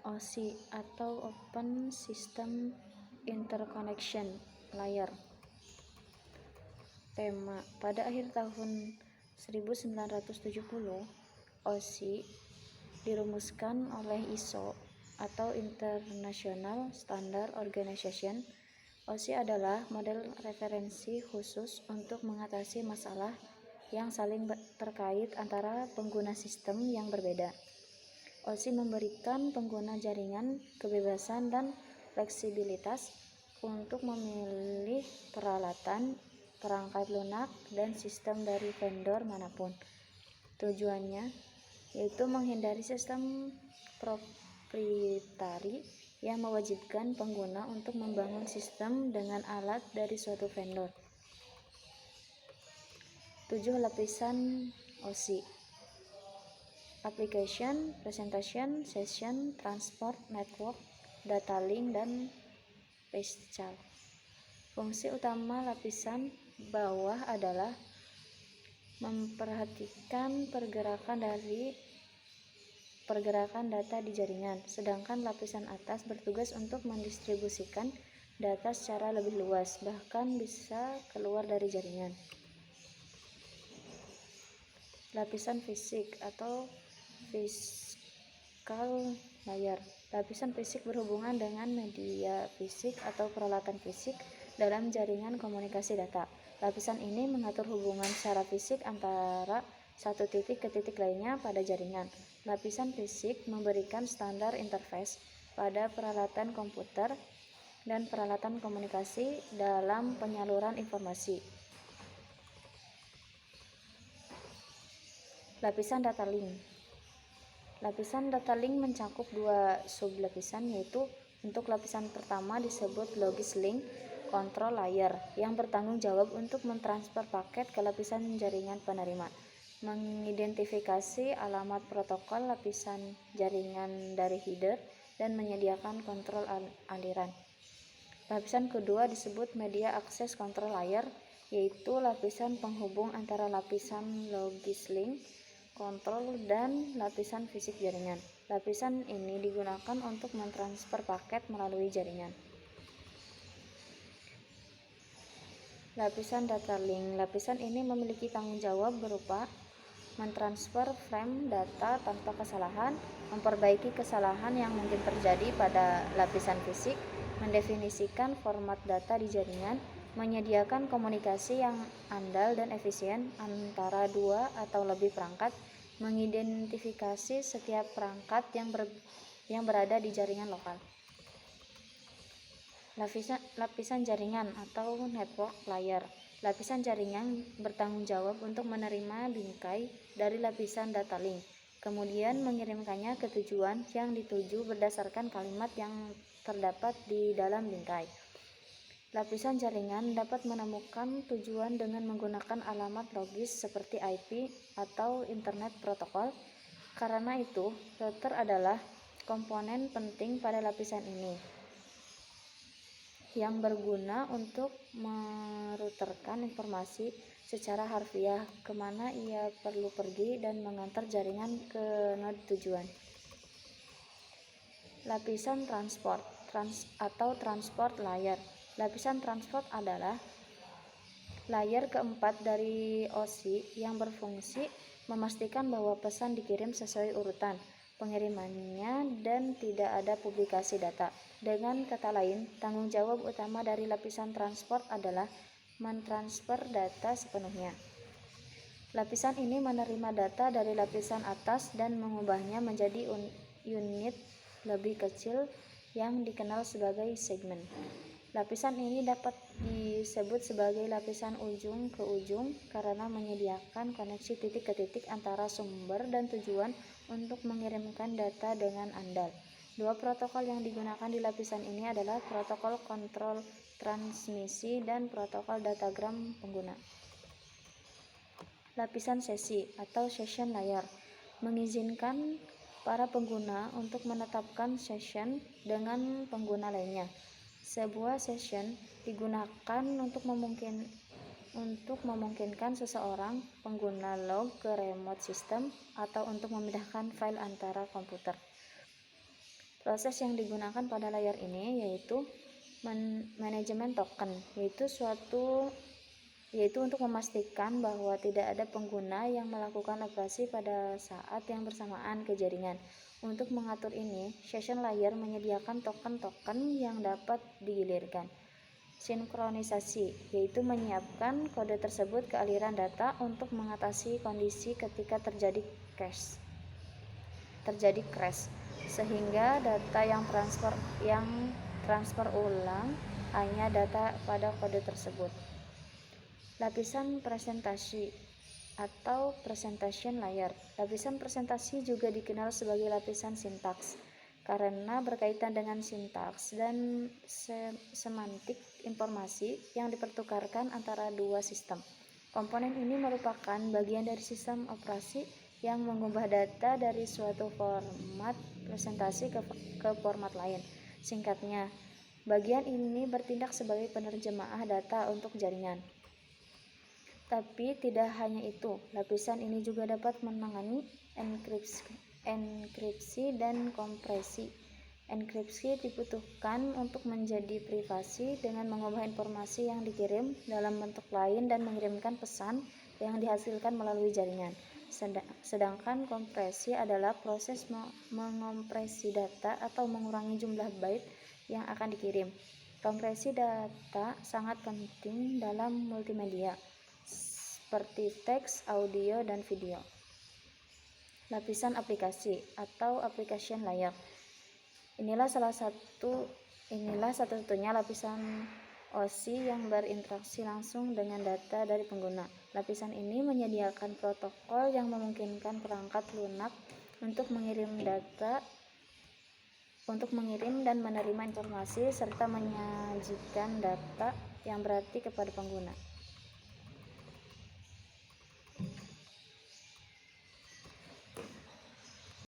OSI atau Open System Interconnection Layer. Tema: pada akhir tahun 1970, OSI dirumuskan oleh ISO atau International Standard Organization. OSI adalah model referensi khusus untuk mengatasi masalah yang saling terkait antara pengguna sistem yang berbeda. OSI memberikan pengguna jaringan kebebasan dan fleksibilitas untuk memilih peralatan, perangkat lunak, dan sistem dari vendor manapun. Tujuannya yaitu menghindari sistem proprietari yang mewajibkan pengguna untuk membangun sistem dengan alat dari suatu vendor. 7 lapisan OSI: Application, Presentation, Session, Transport, Network, Data Link, dan Pascal. Fungsi utama lapisan bawah adalah memperhatikan pergerakan data di jaringan, sedangkan lapisan atas bertugas untuk mendistribusikan data secara lebih luas, bahkan bisa keluar dari jaringan. Lapisan fisik atau physical layer. Lapisan fisik berhubungan dengan media fisik atau peralatan fisik dalam jaringan komunikasi data. Lapisan ini mengatur hubungan secara fisik antara satu titik ke titik lainnya pada jaringan. Lapisan fisik memberikan standar interface pada peralatan komputer dan peralatan komunikasi dalam penyaluran informasi. Lapisan data link. Lapisan data link mencakup dua sublapisan, yaitu untuk lapisan pertama disebut logis link control layer yang bertanggung jawab untuk mentransfer paket ke lapisan jaringan penerima, mengidentifikasi alamat protokol lapisan jaringan dari header, dan menyediakan kontrol aliran. Lapisan kedua disebut media access control layer, yaitu lapisan penghubung antara lapisan logis link kontrol dan lapisan fisik jaringan. Lapisan ini digunakan untuk mentransfer paket melalui jaringan. Lapisan data link. Lapisan ini memiliki tanggung jawab berupa mentransfer frame data tanpa kesalahan, memperbaiki kesalahan yang mungkin terjadi pada lapisan fisik, mendefinisikan format data di jaringan, menyediakan komunikasi yang andal dan efisien antara dua atau lebih perangkat, mengidentifikasi setiap perangkat yang berada di jaringan lokal. Lapisan jaringan atau network layer. Lapisan jaringan bertanggung jawab untuk menerima bingkai dari lapisan data link, kemudian mengirimkannya ke tujuan yang dituju berdasarkan kalimat yang terdapat di dalam bingkai. Lapisan jaringan dapat menemukan tujuan dengan menggunakan alamat logis seperti IP atau Internet Protocol. Karena itu, router adalah komponen penting pada lapisan ini, yang berguna untuk meruterkan informasi secara harfiah kemana ia perlu pergi dan mengantar jaringan ke node tujuan. Lapisan transport atau transport layer. Lapisan transport adalah layer keempat dari OSI yang berfungsi memastikan bahwa pesan dikirim sesuai urutan pengirimannya dan tidak ada publikasi data. Dengan kata lain, tanggung jawab utama dari lapisan transport adalah mentransfer data sepenuhnya. Lapisan ini menerima data dari lapisan atas dan mengubahnya menjadi unit lebih kecil yang dikenal sebagai segmen. Lapisan ini dapat disebut sebagai lapisan ujung ke ujung karena menyediakan koneksi titik ke titik antara sumber dan tujuan untuk mengirimkan data dengan andal. Dua protokol yang digunakan di lapisan ini adalah protokol kontrol transmisi dan protokol datagram pengguna. Lapisan sesi atau session layer mengizinkan para pengguna untuk menetapkan session dengan pengguna lainnya. Sebuah session digunakan untuk memungkinkan seseorang pengguna log ke remote system atau untuk memindahkan file antara komputer. Proses yang digunakan pada layar ini yaitu manajemen token, yaitu untuk memastikan bahwa tidak ada pengguna yang melakukan operasi pada saat yang bersamaan ke jaringan. Untuk mengatur ini, session layer menyediakan token-token yang dapat digilirkan. Sinkronisasi, yaitu menyiapkan kode tersebut ke aliran data untuk mengatasi kondisi ketika terjadi crash, sehingga data yang transfer ulang hanya data pada kode tersebut. Lapisan presentasi atau presentation layer. Lapisan presentasi juga dikenal sebagai lapisan sintaks karena berkaitan dengan sintaks dan semantik informasi yang dipertukarkan antara dua sistem. Komponen ini merupakan bagian dari sistem operasi yang mengubah data dari suatu format presentasi ke format lain. Singkatnya, bagian ini bertindak sebagai penerjemah data untuk jaringan. Tapi tidak hanya itu, lapisan ini juga dapat menangani enkripsi dan kompresi. Enkripsi dibutuhkan untuk menjadi privasi dengan mengubah informasi yang dikirim dalam bentuk lain dan mengirimkan pesan yang dihasilkan melalui jaringan. Sedangkan kompresi adalah proses mengompresi data atau mengurangi jumlah byte yang akan dikirim. Kompresi data sangat penting dalam multimedia, seperti teks, audio, dan video. Lapisan aplikasi atau application layer. Inilah satu-satunya lapisan OSI yang berinteraksi langsung dengan data dari pengguna. Lapisan ini menyediakan protokol yang memungkinkan perangkat lunak untuk mengirim dan menerima informasi serta menyajikan data yang berarti kepada pengguna.